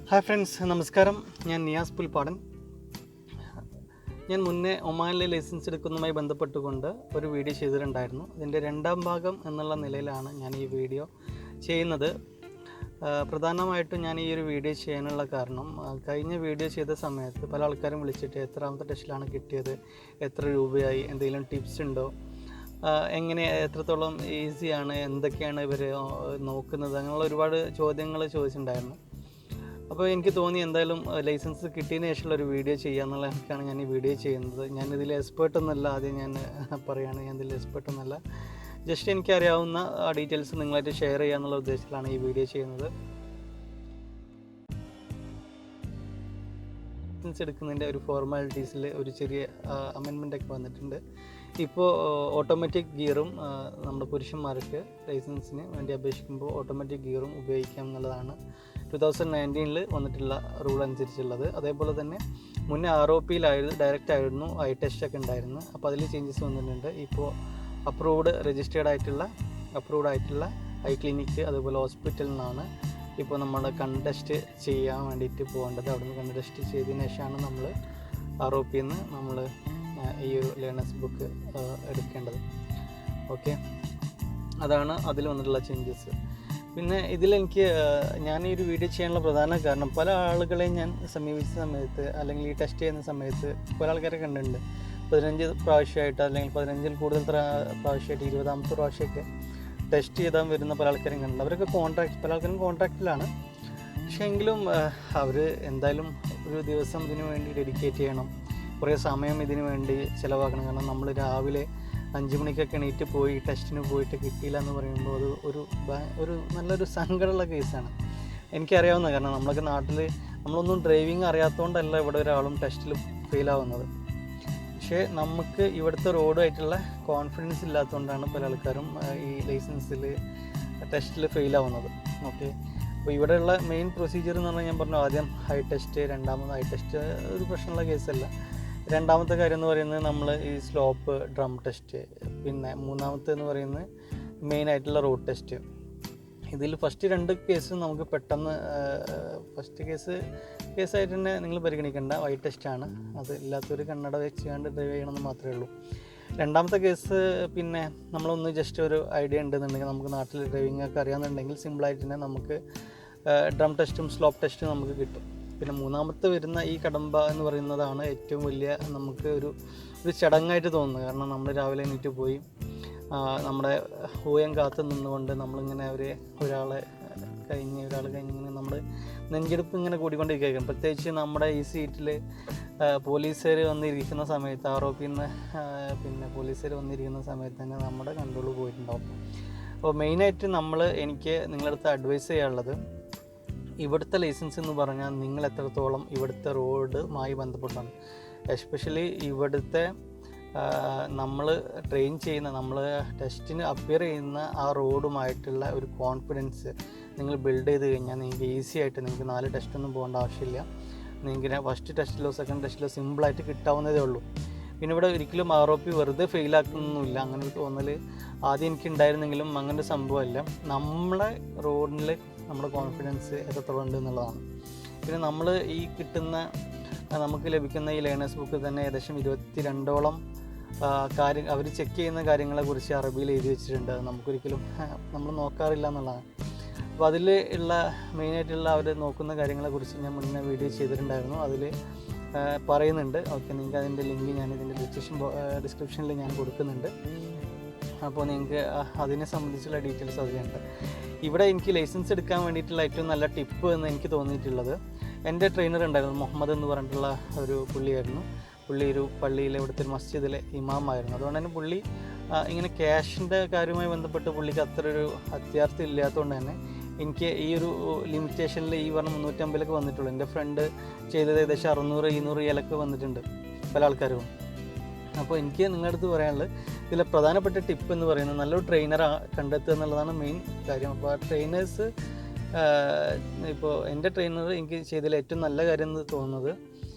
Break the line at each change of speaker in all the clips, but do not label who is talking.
Hi friends, നമസ്കാരം. ഞാൻ നിയാസ് പുൽപ്പാടൻ. ഞാൻ മുന്നേ ഒമാനിലെ ലൈസൻസ് എടുക്കുന്നതുമായി ബന്ധപ്പെട്ടുകൊണ്ട് ഒരു വീഡിയോ ചെയ്തിട്ടുണ്ടായിരുന്നു. ഇതിൻ്റെ രണ്ടാം ഭാഗം എന്നുള്ള നിലയിലാണ് ഞാൻ ഈ വീഡിയോ ചെയ്യുന്നത്. പ്രധാനമായിട്ടും ഞാൻ ഈ ഒരു വീഡിയോ ചെയ്യാനുള്ള കാരണം, കഴിഞ്ഞ വീഡിയോ ചെയ്ത സമയത്ത് പല ആൾക്കാരും വിളിച്ചിട്ട് എത്രാമത്തെ ടെസ്റ്റിലാണ് കിട്ടിയത്, എത്ര രൂപയായി, എന്തെങ്കിലും ടിപ്സ് ഉണ്ടോ, എങ്ങനെ എത്രത്തോളം ഈസിയാണ്, എന്തൊക്കെയാണ് ഇവർ നോക്കുന്നത്, അങ്ങനെയുള്ള ഒരുപാട് ചോദ്യങ്ങൾ ചോദിച്ചിട്ടുണ്ടായിരുന്നു. അപ്പോൾ എനിക്ക് തോന്നി എന്തായാലും ലൈസൻസ് കിട്ടിയതിന് ശേഷമുള്ള ഒരു വീഡിയോ ചെയ്യാമെന്നുള്ള എനിക്കാണ് ഞാൻ ഈ വീഡിയോ ചെയ്യുന്നത്. ഞാനിതിൽ എക്സ്പേർട്ടൊന്നുമല്ല, ആദ്യം ഞാൻ പറയുകയാണ്, ഞാൻ ഇതിൽ എക്സ്പേർട്ടൊന്നുമല്ല. ജസ്റ്റ് എനിക്കറിയാവുന്ന ആ ഡീറ്റെയിൽസ് നിങ്ങളായിട്ട് ഷെയർ ചെയ്യാമെന്നുള്ള ഉദ്ദേശത്തിലാണ് ഈ വീഡിയോ ചെയ്യുന്നത്. ലൈസൻസ് എടുക്കുന്നതിൻ്റെ ഒരു ഫോർമാലിറ്റീസിൽ ഒരു ചെറിയ അമെൻമെൻ്റൊക്കെ വന്നിട്ടുണ്ട്. ഇപ്പോൾ ഓട്ടോമാറ്റിക് ഗിയറും നമ്മുടെ പുരുഷന്മാർക്ക് ലൈസൻസിന് വേണ്ടി അപേക്ഷിക്കുമ്പോൾ ഓട്ടോമാറ്റിക് ഗിയറും ഉപയോഗിക്കാം എന്നുള്ളതാണ് 2019 വന്നിട്ടുള്ള റൂൾ അനുസരിച്ചുള്ളത്. അതേപോലെ തന്നെ മുന്നേ ROPയിലായിരുന്നു, ഡയറക്റ്റ് ആയിരുന്നു, ഐ ടെസ്റ്റ് ഒക്കെ ഉണ്ടായിരുന്നു. അപ്പോൾ അതിൽ ചേഞ്ചസ് വന്നിട്ടുണ്ട്. ഇപ്പോൾ രജിസ്റ്റേർഡ് ആയിട്ടുള്ള ഐ ക്ലിനിക്ക് അതുപോലെ ഹോസ്പിറ്റലിൽ നിന്നാണ് ഇപ്പോൾ നമ്മൾ കണ്ണ് ടെസ്റ്റ് ചെയ്യാൻ വേണ്ടിയിട്ട് പോകേണ്ടത്. അവിടുന്ന് കണ്ണ് ടെസ്റ്റ് ചെയ്തതിന് ശേഷമാണ് നമ്മൾ ROPയിൽ നിന്ന് നമ്മൾ ഈ ഒരു ലേണേഴ്സ് ബുക്ക് എടുക്കേണ്ടത്. ഓക്കെ, അതാണ് അതിൽ വന്നിട്ടുള്ള ചേഞ്ചസ്. പിന്നെ ഇതിലെനിക്ക് ഞാൻ ഈ ഒരു വീഡിയോ ചെയ്യാനുള്ള പ്രധാന കാരണം, പല ആളുകളെയും ഞാൻ സമീപിച്ച സമയത്ത് അല്ലെങ്കിൽ ഈ ടെസ്റ്റ് ചെയ്യുന്ന സമയത്ത് പല ആൾക്കാരെ കണ്ടിട്ടുണ്ട്. 15 പ്രാവശ്യമായിട്ട് അല്ലെങ്കിൽ 15 കൂടുതൽ പ്രാവശ്യമായിട്ട് 20ാമത്തെ പ്രാവശ്യമൊക്കെ ടെസ്റ്റ് ചെയ്താൽ വരുന്ന പല ആൾക്കാരും കണ്ടിട്ടുണ്ട്. അവരൊക്കെ പല ആൾക്കാരും കോൺട്രാക്റ്റിലാണ്. പക്ഷേ എങ്കിലും അവർ എന്തായാലും ഒരു ദിവസം ഇതിനു വേണ്ടി ഡെഡിക്കേറ്റ് ചെയ്യണം, കുറേ സമയം ഇതിനു വേണ്ടി ചിലവാക്കണം. കാരണം നമ്മൾ രാവിലെ 5 മണിക്കൊക്കെ എണീറ്റ് പോയി ടെസ്റ്റിന് പോയിട്ട് കിട്ടിയില്ല എന്ന് പറയുമ്പോൾ അത് ഒരു നല്ലൊരു സങ്കടമുള്ള കേസാണ്. എനിക്കറിയാവുന്ന, കാരണം നമ്മളൊക്കെ നാട്ടിൽ നമ്മളൊന്നും ഡ്രൈവിങ് അറിയാത്തതുകൊണ്ടല്ല ഇവിടെ ഒരാളും ടെസ്റ്റിൽ ഫെയിലാവുന്നത്. പക്ഷേ നമുക്ക് ഇവിടുത്തെ റോഡുമായിട്ടുള്ള കോൺഫിഡൻസ് ഇല്ലാത്തതുകൊണ്ടാണ് പല ആൾക്കാരും ഈ ലൈസൻസിൽ ടെസ്റ്റിൽ ഫെയിലാവുന്നത്. ഓക്കെ, അപ്പോൾ ഇവിടെയുള്ള മെയിൻ പ്രൊസീജിയർ എന്ന് പറഞ്ഞാൽ, ഞാൻ പറഞ്ഞു ആദ്യം ഹൈ ടെസ്റ്റ്, രണ്ടാമത് ഹൈ ടെസ്റ്റ് ഒരു പ്രശ്നമുള്ള കേസല്ല. രണ്ടാമത്തെ കാര്യം എന്ന് പറയുന്നത് നമ്മൾ ഈ സ്ലോപ്പ് ഡ്രം ടെസ്റ്റ്, പിന്നെ മൂന്നാമത്തെ എന്ന് പറയുന്നത് മെയിനായിട്ടുള്ള റോഡ് ടെസ്റ്റ്. ഇതിൽ ഫസ്റ്റ് 2 കേസ് നമുക്ക് പെട്ടെന്ന് ഫസ്റ്റ് കേസായിട്ട് തന്നെ നിങ്ങൾ പരിഗണിക്കേണ്ട വൈ ടെസ്റ്റാണ്. അത് ഇല്ലാത്തൊരു കണ്ണട വെച്ചുകൊണ്ട് ഡ്രൈവ് ചെയ്യണമെന്ന് മാത്രമേ ഉള്ളൂ. രണ്ടാമത്തെ കേസ് പിന്നെ നമ്മളൊന്ന് ജസ്റ്റ് ഒരു ഐഡിയ ഉണ്ടെന്നുണ്ടെങ്കിൽ, നമുക്ക് നാട്ടിൽ ഡ്രൈവിംഗ് ഒക്കെ അറിയാമെന്നുണ്ടെങ്കിൽ സിമ്പിളായിട്ട് തന്നെ നമുക്ക് ഡ്രം ടെസ്റ്റും സ്ലോപ്പ് ടെസ്റ്റും നമുക്ക് കിട്ടും. പിന്നെ മൂന്നാമത്തെ വരുന്ന ഈ കടമ്പ എന്ന് പറയുന്നതാണ് ഏറ്റവും വലിയ നമുക്ക് ഒരു ചടങ്ങായിട്ട് തോന്നുന്നത്. കാരണം നമ്മൾ രാവിലെ എണീറ്റ് പോയി നമ്മുടെ ഊയം കാത്തു നിന്നുകൊണ്ട് നമ്മളിങ്ങനെ ഒരാൾ കഴിഞ്ഞ് ഇങ്ങനെ നമ്മൾ നെഞ്ചെടുപ്പ് ഇങ്ങനെ കൂടിക്കൊണ്ടിരിക്കുകയായിരിക്കും. പ്രത്യേകിച്ച് നമ്മുടെ ഈ സീറ്റിൽ പോലീസുകാർ വന്നിരിക്കുന്ന സമയത്ത്, ROPയിൽ നിന്ന് പിന്നെ പോലീസുകാർ വന്നിരിക്കുന്ന സമയത്ത് തന്നെ നമ്മുടെ കൺട്രോൾ പോയിട്ടുണ്ടാവും. അപ്പോൾ മെയിനായിട്ട് എനിക്ക് നിങ്ങളടുത്ത് അഡ്വൈസ് ചെയ്യാനുള്ളത്, ഇവിടുത്തെ ലൈസൻസ് എന്ന് പറഞ്ഞാൽ നിങ്ങൾ എത്രത്തോളം ഇവിടുത്തെ റോഡുമായി ബന്ധപ്പെട്ടാണ്. എസ്പെഷ്യലി ഇവിടുത്തെ നമ്മൾ ട്രെയിൻ ചെയ്യുന്ന, നമ്മൾ ടെസ്റ്റിന് അപ്പിയർ ചെയ്യുന്ന ആ റോഡുമായിട്ടുള്ള ഒരു കോൺഫിഡൻസ് നിങ്ങൾ ബിൽഡ് ചെയ്ത് കഴിഞ്ഞാൽ നിങ്ങൾക്ക് ഈസി ആയിട്ട് നിങ്ങൾക്ക് 4 ടെസ്റ്റൊന്നും പോകേണ്ട ആവശ്യമില്ല. നിങ്ങൾക്ക് ഫസ്റ്റ് ടെസ്റ്റിലോ സെക്കൻഡ് ടെസ്റ്റിലോ സിമ്പിളായിട്ട് കിട്ടാവുന്നതേ ഉള്ളൂ. പിന്നെ ഇവിടെ ഒരിക്കലും ROP വെറുതെ ഫെയിലാക്കുന്നൊന്നുമില്ല, അങ്ങനെ ഒരു തോന്നൽ ആദ്യം എനിക്കുണ്ടായിരുന്നെങ്കിലും അങ്ങനെ ഒരു സംഭവമല്ല. നമ്മളെ റോഡിൽ നമ്മുടെ കോൺഫിഡൻസ് എത്രത്തോളം ഉണ്ട് എന്നുള്ളതാണ്. പിന്നെ നമ്മൾ ഈ നമുക്ക് ലഭിക്കുന്ന ഈ ലേണേഴ്സ് ബുക്ക് തന്നെ ഏകദേശം 22ഓളം അവർ ചെക്ക് ചെയ്യുന്ന കാര്യങ്ങളെക്കുറിച്ച് അറബിയിൽ എഴുതി വെച്ചിട്ടുണ്ട്. നമുക്കൊരിക്കലും നമ്മൾ നോക്കാറില്ല എന്നുള്ളതാണ്. അപ്പോൾ അതിൽ ഉള്ള മെയിനായിട്ടുള്ള അവർ നോക്കുന്ന കാര്യങ്ങളെക്കുറിച്ച് ഞാൻ മുന്നേ വീഡിയോ ചെയ്തിട്ടുണ്ടായിരുന്നു, അതിൽ പറയുന്നുണ്ട്. ഓക്കെ, നിങ്ങൾക്ക് അതിൻ്റെ ലിങ്ക് ഞാൻ ഇതിൻ്റെ ഡിസ്ക്രിപ്ഷനിൽ ഞാൻ കൊടുക്കുന്നുണ്ട്. അപ്പോൾ നിങ്ങൾക്ക് അതിനെ സംബന്ധിച്ചുള്ള ഡീറ്റെയിൽസ് അതിലുണ്ട്. ഇവിടെ എനിക്ക് ലൈസൻസ് എടുക്കാൻ വേണ്ടിയിട്ടുള്ള ഏറ്റവും നല്ല ടിപ്പ് എന്ന് എനിക്ക് തോന്നിയിട്ടുള്ളത്, എൻ്റെ ട്രെയിനർ ഉണ്ടായിരുന്നു, മുഹമ്മദ് എന്ന് പറഞ്ഞിട്ടുള്ള ഒരു പുള്ളിയായിരുന്നു. പുള്ളി ഒരു പള്ളിയിലെ ഇവിടുത്തെ ഒരു മസ്ജിദിലെ ഇമാമായിരുന്നു. അതുകൊണ്ട് തന്നെ പുള്ളി ഇങ്ങനെ ക്യാഷിൻ്റെ കാര്യവുമായി ബന്ധപ്പെട്ട് പുള്ളിക്ക് അത്ര ഒരു അത്യാർത്ഥം ഇല്ലാത്തതുകൊണ്ട് തന്നെ എനിക്ക് ഈ ഒരു ലിമിറ്റേഷനിൽ ഈ പറഞ്ഞ 350 വന്നിട്ടുള്ളൂ. എൻ്റെ ഫ്രണ്ട് ചെയ്തത് ഏകദേശം 600-700 വന്നിട്ടുണ്ട് പല ആൾക്കാരും. അപ്പോൾ എനിക്ക് നിങ്ങളുടെ അടുത്ത് പറയാനുള്ളത്, ഇതിലെ പ്രധാനപ്പെട്ട ടിപ്പ് എന്ന് പറയുന്നത് നല്ലൊരു ട്രെയിനറെ കണ്ടെത്തുക എന്നുള്ളതാണ് മെയിൻ കാര്യം. അപ്പോൾ ആ ട്രെയിനേഴ്സ്, ഇപ്പോൾ എൻ്റെ ട്രെയിനർ എനിക്ക് ചെയ്തതിൽ ഏറ്റവും നല്ല കാര്യം എന്ന് തോന്നുന്നത്,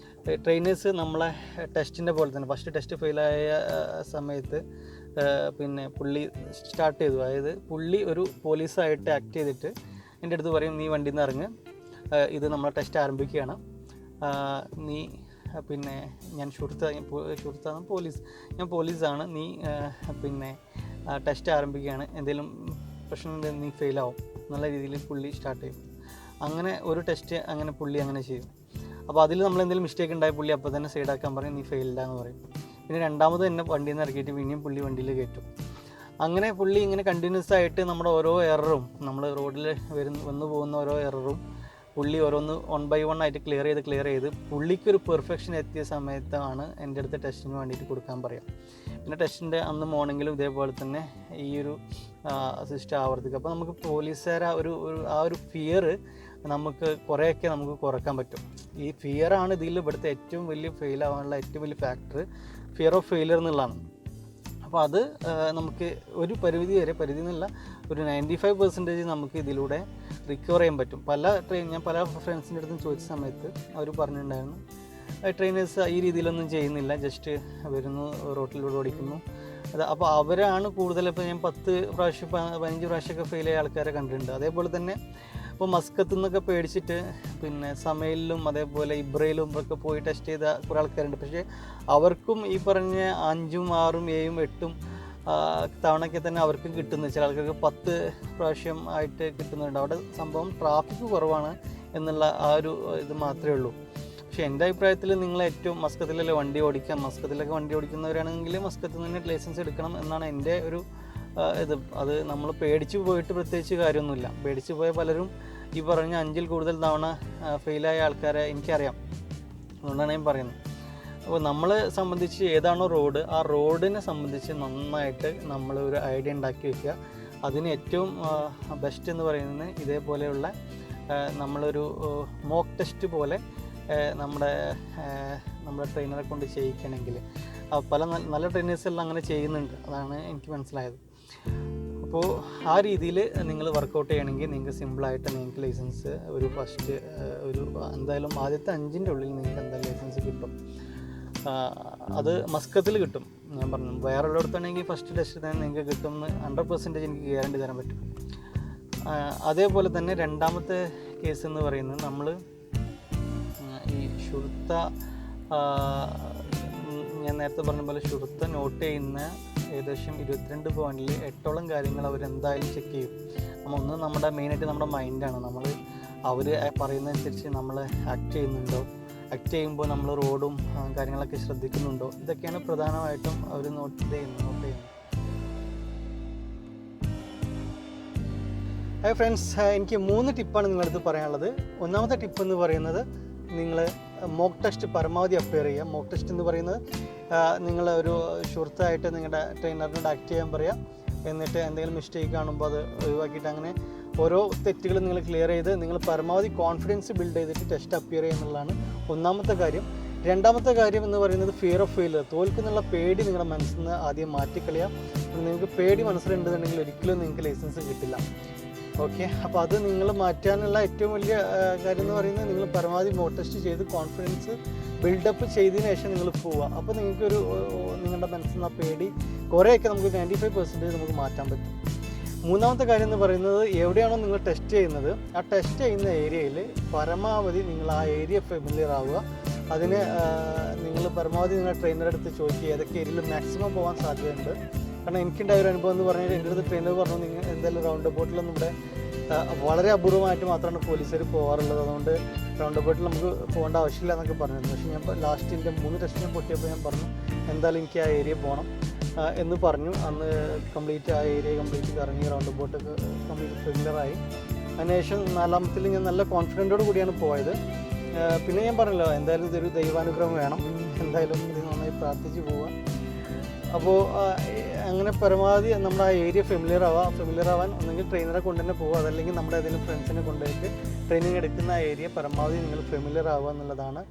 ട്രെയിനേഴ്സ് നമ്മളെ ടെസ്റ്റിൻ്റെ പോലെ തന്നെ ഫസ്റ്റ് ടെസ്റ്റ് ഫെയിലായ സമയത്ത് പിന്നെ പുള്ളി സ്റ്റാർട്ട് ചെയ്തു. അതായത് പുള്ളി ഒരു പോലീസായിട്ട് ആക്ട് ചെയ്തിട്ട് എൻ്റെ അടുത്ത് പറയും, നീ വണ്ടിയിൽ നിന്ന് ഇറങ്ങ്, ഇത് നമ്മളെ ടെസ്റ്റ് ആരംഭിക്കുകയാണ്, നീ പിന്നെ ഞാൻ സുഹൃത്താണ് പോലീസ്, ഞാൻ പോലീസാണ്, നീ പിന്നെ ടെസ്റ്റ് ആരംഭിക്കുകയാണ്, എന്തെങ്കിലും പ്രശ്നമുണ്ടെങ്കിൽ നീ ഫെയിലാവും എന്നുള്ള രീതിയിൽ പുള്ളി സ്റ്റാർട്ട് ചെയ്യും. അങ്ങനെ ഒരു ടെസ്റ്റ് അങ്ങനെ പുള്ളി അങ്ങനെ ചെയ്യും. അപ്പോൾ അതിൽ നമ്മൾ എന്തെങ്കിലും മിസ്റ്റേക്ക് ഉണ്ടായി പുള്ളി അപ്പോൾ തന്നെ സൈഡാക്കാൻ പറയും, നീ ഫെയിൽഡാന്ന് പറയും. പിന്നെ രണ്ടാമത് തന്നെ വണ്ടിയിൽ നിന്ന് ഇറക്കിയിട്ട് പിന്നെയും പുള്ളി വണ്ടിയിൽ കയറ്റും. അങ്ങനെ പുള്ളി ഇങ്ങനെ കണ്ടിന്യൂസ് ആയിട്ട് നമ്മുടെ ഓരോ എററും, നമ്മൾ റോഡിൽ വന്നു പോകുന്ന ഓരോ എററും പുള്ളി ഓരോന്ന് 1 by 1 ആയിട്ട് ക്ലിയർ ചെയ്ത് പുള്ളിക്കൊരു പെർഫെക്ഷൻ എത്തിയ സമയത്താണ് എൻ്റെ അടുത്ത് ടെസ്റ്റിന് വേണ്ടിയിട്ട് കൊടുക്കാൻ പറയാം. പിന്നെ ടെസ്റ്റിൻ്റെ അന്ന് മോർണിംഗിലും ഇതേപോലെ തന്നെ ഈ ഒരു സിസ്റ്റം ആവർത്തിക്കും. അപ്പോൾ നമുക്ക് പോലീസുകാർ ആ ഒരു ഫിയർ നമുക്ക് കുറേയൊക്കെ നമുക്ക് കുറക്കാൻ പറ്റും. ഈ ഫിയറാണ് ഇവിടുത്തെ ഏറ്റവും വലിയ ഫെയിൽ ആവാനുള്ള ഏറ്റവും വലിയ ഫാക്ടർ, ഫിയർ ഓഫ് ഫെയിലിയർ എന്നുള്ളതാണ്. അപ്പോൾ അത് നമുക്ക് ഒരു പരിധി എന്നല്ല, ഒരു 95% നമുക്ക് ഇതിലൂടെ റിക്കവർ ചെയ്യാൻ പറ്റും. ഞാൻ പല ഫ്രണ്ട്സിൻ്റെ അടുത്തും ചോദിച്ച സമയത്ത് അവർ പറഞ്ഞിട്ടുണ്ടായിരുന്നു, ട്രെയിനേഴ്സ് ഈ രീതിയിലൊന്നും ചെയ്യുന്നില്ല, ജസ്റ്റ് വരുന്നു റോട്ടിലൂടെ ഓടിക്കുന്നു. അപ്പോൾ അവരാണ് കൂടുതൽ. ഇപ്പോൾ ഞാൻ 10 പ്രാവശ്യം 15 പ്രാവശ്യമൊക്കെ ഫെയിൽ ആയ ആൾക്കാരെ കണ്ടിട്ടുണ്ട്. അതേപോലെ തന്നെ ഇപ്പോൾ മസ്കത്ത് നിന്നൊക്കെ പേടിച്ചിട്ട് പിന്നെ സമയിലും അതേപോലെ ഇബ്രയിലും ഒക്കെ പോയി ടെസ്റ്റ് ചെയ്ത കുറേ ആൾക്കാരുണ്ട്. പക്ഷേ അവർക്കും ഈ പറഞ്ഞ 5ഉം 6ഉം 7ഉം 8ഉം തവണയ്ക്ക് തന്നെ അവർക്കും കിട്ടുന്നു. ചില ആൾക്കാർക്ക് 10 പ്രാവശ്യം ആയിട്ട് കിട്ടുന്നുണ്ട്. അവിടെ സംഭവം ട്രാഫിക് കുറവാണ് എന്നുള്ള ആ ഒരു ഇത് മാത്രമേ ഉള്ളൂ. പക്ഷേ എൻ്റെ അഭിപ്രായത്തിൽ നിങ്ങൾ ഏറ്റവും മസ്കത്തിലല്ലേ വണ്ടി ഓടിക്കാം, മസ്കത്തിലൊക്കെ വണ്ടി ഓടിക്കുന്നവരാണെങ്കിൽ മസ്കത്തിൽ നിന്ന് ലൈസൻസ് എടുക്കണം എന്നാണ് എൻ്റെ ഒരു അത് നമ്മൾ പേടിച്ച് പോയിട്ട് പ്രത്യേകിച്ച് കാര്യമൊന്നുമില്ല. പേടിച്ച് പോയ പലരും ഈ പറഞ്ഞ 5ൽ കൂടുതൽ തവണ ഫെയിലായ ആൾക്കാരെ എനിക്കറിയാം. അതുകൊണ്ടാണ് ഞാൻ പറയുന്നത്. അപ്പോൾ നമ്മളെ സംബന്ധിച്ച് ഏതാണോ റോഡ്, ആ റോഡിനെ സംബന്ധിച്ച് നന്നായിട്ട് നമ്മൾ ഒരു ഐഡിയ ഉണ്ടാക്കി വയ്ക്കുക. അതിന് ഏറ്റവും ബെസ്റ്റ് എന്ന് പറയുന്നത് ഇതേപോലെയുള്ള നമ്മളൊരു മോക്ക് ടെസ്റ്റ് പോലെ നമ്മുടെ ട്രെയിനറെ കൊണ്ട് ചെയ്യിക്കണമെങ്കിൽ പല നല്ല ട്രെയിനേഴ്സെല്ലാം അങ്ങനെ ചെയ്യുന്നുണ്ട്. അതാണ് എനിക്ക് മനസ്സിലായത്. അപ്പോൾ ആ രീതിയിൽ നിങ്ങൾ വർക്കൗട്ട് ചെയ്യണമെങ്കിൽ നിങ്ങൾക്ക് സിമ്പിളായിട്ട് നിങ്ങൾക്ക് ലൈസൻസ് ഫസ്റ്റ് എന്തായാലും ആദ്യത്തെ 5ൻ്റെ ഉള്ളിൽ നിങ്ങൾക്ക് എന്തായാലും ലൈസൻസ് കിട്ടും. അത് മസ്കത്തിൽ കിട്ടും. ഞാൻ പറഞ്ഞു വേറൊരിടത്താണെങ്കിൽ ഫസ്റ്റ് ടെസ്റ്റ് തന്നെ നിങ്ങൾക്ക് കിട്ടുമെന്ന് 100% എനിക്ക് ഗ്യാരണ്ടി തരാൻ പറ്റും. അതേപോലെ തന്നെ രണ്ടാമത്തെ കേസ് എന്ന് പറയുന്നത് നമ്മൾ ഈ ഷുർത്ത, ഞാൻ നേരത്തെ പറഞ്ഞ പോലെ ഷുർത്ത നോട്ട് ചെയ്യുന്ന ഏകദേശം 22 പോയിന്റിൽ 8ഓളം കാര്യങ്ങൾ അവരെന്തായാലും ചെക്ക് ചെയ്യും. ഒന്ന് നമ്മുടെ മെയിനായിട്ട് നമ്മുടെ മൈൻഡാണ്. അവർ പറയുന്നതനുസരിച്ച് നമ്മൾ ആക്ട് ചെയ്യുന്നുണ്ടോ, ചെയ്യുമ്പോൾ നമ്മൾ റോഡും കാര്യങ്ങളൊക്കെ ശ്രദ്ധിക്കുന്നുണ്ടോ, ഇതൊക്കെയാണ് പ്രധാനമായിട്ടും അവർ നോട്ട് ചെയ്യുന്നത്. ഹായ് ഫ്രണ്ട്സ്, എനിക്ക് 3 ടിപ്പാണ് നിങ്ങളടുത്ത് പറയാനുള്ളത്. ഒന്നാമത്തെ ടിപ്പ് എന്ന് പറയുന്നത്, നിങ്ങൾ മോക്ക് ടെസ്റ്റ് പരമാവധി അപ്പിയർ ചെയ്യുക. മോക്ക് ടെസ്റ്റ് എന്ന് പറയുന്നത് നിങ്ങൾ ഒരു സുഹൃത്തായിട്ട് നിങ്ങളുടെ ട്രെയിനറിനോട് ആക്ട് ചെയ്യാൻ പറയുക. എന്നിട്ട് എന്തെങ്കിലും മിസ്റ്റേക്ക് കാണുമ്പോൾ അത് ഒഴിവാക്കിയിട്ട് അങ്ങനെ ഓരോ തെറ്റുകളും നിങ്ങൾ ക്ലിയർ ചെയ്ത് നിങ്ങൾ പരമാവധി കോൺഫിഡൻസ് ബിൽഡ് ചെയ്തിട്ട് ടെസ്റ്റ് അപ്പിയർ ചെയ്യുക എന്നുള്ളതാണ് ഒന്നാമത്തെ കാര്യം. രണ്ടാമത്തെ കാര്യം എന്ന് പറയുന്നത് ഫിയർ ഓഫ് ഫെയിലിയർ, തോൽക്കുന്നുള്ള പേടി നിങ്ങളുടെ മനസ്സിൽ നിന്ന് ആദ്യം മാറ്റിക്കളയാം. നിങ്ങൾക്ക് പേടി മനസ്സിലുണ്ടെന്നുണ്ടെങ്കിൽ ഒരിക്കലും നിങ്ങൾക്ക് ലൈസൻസ് കിട്ടില്ല. ഓക്കെ, അപ്പോൾ അത് നിങ്ങൾ മാറ്റാനുള്ള ഏറ്റവും വലിയ കാര്യം എന്ന് പറയുന്നത് നിങ്ങൾ പരമാവധി മോക്ക് ടെസ്റ്റ് ചെയ്ത് കോൺഫിഡൻസ് ബിൽഡപ്പ് ചെയ്തതിന് ശേഷം നിങ്ങൾ പോവുക. അപ്പോൾ നിങ്ങളുടെ മനസ്സിൽ നിന്ന് ആ പേടി കുറേയൊക്കെ നമുക്ക് 95% നമുക്ക് മാറ്റാൻ പറ്റും. മൂന്നാമത്തെ കാര്യം എന്ന് പറയുന്നത്, എവിടെയാണോ നിങ്ങൾ ടെസ്റ്റ് ചെയ്യുന്നത് ആ ടെസ്റ്റ് ചെയ്യുന്ന ഏരിയയിൽ പരമാവധി നിങ്ങൾ ആ ഏരിയ ഫെമിലിയർ ആവുക. അതിന് നിങ്ങൾ പരമാവധി നിങ്ങളുടെ ട്രെയിനറുടെ അടുത്ത് ചോദിക്കുക ഏതൊക്കെ ഏരിയയിൽ മാക്സിമം പോകാൻ സാധ്യതയുണ്ട്. കാരണം എനിക്കുണ്ടായ ഒരു അനുഭവം എന്ന് പറഞ്ഞാൽ, എൻ്റെ അടുത്ത് ട്രെയിനർ പറഞ്ഞു, നിങ്ങൾ എന്തായാലും റൗണ്ട് ബോട്ടിലൊന്നും ഇവിടെ വളരെ അപൂർവമായിട്ട് മാത്രമാണ് പോലീസുകാർ പോകാറുള്ളത്, അതുകൊണ്ട് റൗണ്ട് ബോട്ടിൽ നമുക്ക് പോകേണ്ട ആവശ്യമില്ല എന്നൊക്കെ പറഞ്ഞിരുന്നു. പക്ഷേ ഞാൻ ലാസ്റ്റ് എൻ്റെ 3 ടെസ്റ്റ് ഞാൻ പൊട്ടിയപ്പോൾ ഞാൻ പറഞ്ഞു എന്തായാലും എനിക്ക് ആ ഏരിയ പോകണം എന്ന് പറഞ്ഞു. അന്ന് കംപ്ലീറ്റ് ആ ഏരിയ കംപ്ലീറ്റ് കറങ്ങി റൗണ്ട് ബോട്ടൊക്കെ കംപ്ലീറ്റ് ഫെമിലിയറായി. അതിനുശേഷം 4ാമത്തിൽ ഞാൻ നല്ല കോൺഫിഡൻറ്റോട് കൂടിയാണ് പോയത്. പിന്നെ ഞാൻ പറഞ്ഞല്ലോ, എന്തായാലും ഇതൊരു ദൈവാനുഗ്രഹം വേണം, എന്തായാലും ഇത് നന്നായി പ്രാർത്ഥിച്ച് പോവുക. അപ്പോൾ അങ്ങനെ പരമാവധി നമ്മുടെ ആ ഏരിയ ഫെമിലിയർ ആവാൻ ഒന്നെങ്കിൽ ട്രെയിനറെ കൊണ്ട് തന്നെ പോകുക, അതല്ലെങ്കിൽ നമ്മുടെ ഏതെങ്കിലും ഫ്രണ്ട്സിനെ കൊണ്ടുപോയിട്ട് ട്രെയിനിങ് എടുക്കുന്ന ആ ഏരിയ പരമാവധി നിങ്ങൾ ഫെമിലിയർ ആവുക എന്നുള്ളതാണ്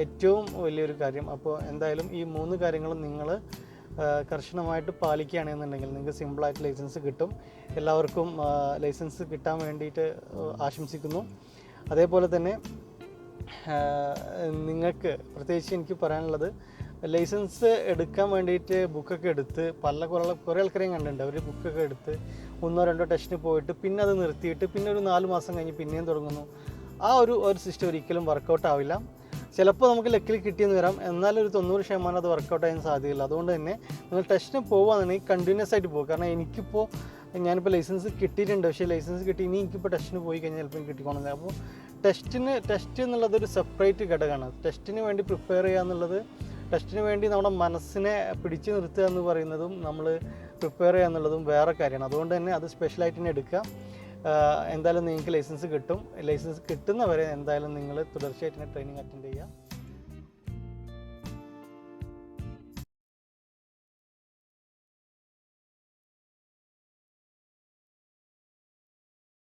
ഏറ്റവും വലിയൊരു കാര്യം. അപ്പോൾ എന്തായാലും ഈ 3 കാര്യങ്ങളും നിങ്ങൾ കർശനമായിട്ട് പാലിക്കുകയാണെന്നുണ്ടെങ്കിൽ നിങ്ങൾക്ക് സിമ്പിളായിട്ട് ലൈസൻസ് കിട്ടും. എല്ലാവർക്കും ലൈസൻസ് കിട്ടാൻ വേണ്ടിയിട്ട് ആശംസിക്കുന്നു. അതേപോലെ തന്നെ നിങ്ങൾക്ക് പ്രത്യേകിച്ച് എനിക്ക് പറയാനുള്ളത്, ലൈസൻസ് എടുക്കാൻ വേണ്ടിയിട്ട് ബുക്കൊക്കെ എടുത്ത് കുറേ ആൾക്കാരെയും കണ്ടിട്ടുണ്ട്. അവർ ബുക്കൊക്കെ എടുത്ത് 1-2 ടെസ്റ്റിന് പോയിട്ട് പിന്നെ അത് നിർത്തിയിട്ട് പിന്നെ ഒരു 4 മാസം കഴിഞ്ഞ് പിന്നെയും തുടങ്ങുന്നു. ആ ഒരു സിസ്റ്റം ഒരിക്കലും വർക്കൗട്ട് ആവില്ല. ചിലപ്പോൾ നമുക്ക് ലക്കിൽ കിട്ടിയെന്ന് വരാം, എന്നാലും ഒരു 90% അത് വർക്കൗട്ട് ചെയ്യാൻ സാധ്യതയില്ല. അതുകൊണ്ട് തന്നെ നിങ്ങൾ ടെസ്റ്റിന് പോകുകയാണെന്നുണ്ടെങ്കിൽ കണ്ടിന്യൂസ് ആയിട്ട് പോകും. കാരണം ഞാനിപ്പോൾ ലൈസൻസ് കിട്ടിയിട്ടുണ്ട്, പക്ഷേ ലൈസൻസ് കിട്ടി ഇനി എനിക്കിപ്പോൾ ടെസ്റ്റിന് പോയി കഴിഞ്ഞാൽ ചിലപ്പോൾ കിട്ടിക്കോണമെന്നില്ല. അപ്പോൾ ടെസ്റ്റ് എന്നുള്ളതൊരു സെപ്പറേറ്റ് ഘടകമാണ്. ടെസ്റ്റിന് വേണ്ടി പ്രിപ്പയർ ചെയ്യുക എന്നുള്ളത്, ടെസ്റ്റിന് വേണ്ടി നമ്മുടെ മനസ്സിനെ പിടിച്ചു നിർത്തുക എന്ന് പറയുന്നതും നമ്മൾ പ്രിപ്പയർ ചെയ്യുക എന്നുള്ളതും വേറെ കാര്യമാണ്. അതുകൊണ്ട് തന്നെ അത് സ്പെഷ്യലായിട്ട് തന്നെ എടുക്കുക. എന്തായാലും നിങ്ങൾക്ക് ലൈസൻസ് കിട്ടും. ലൈസൻസ് കിട്ടുന്നവരെ എന്തായാലും നിങ്ങൾ തുടർച്ചയായിട്ട് ട്രെയിനിങ് അറ്റൻഡ് ചെയ്യുക.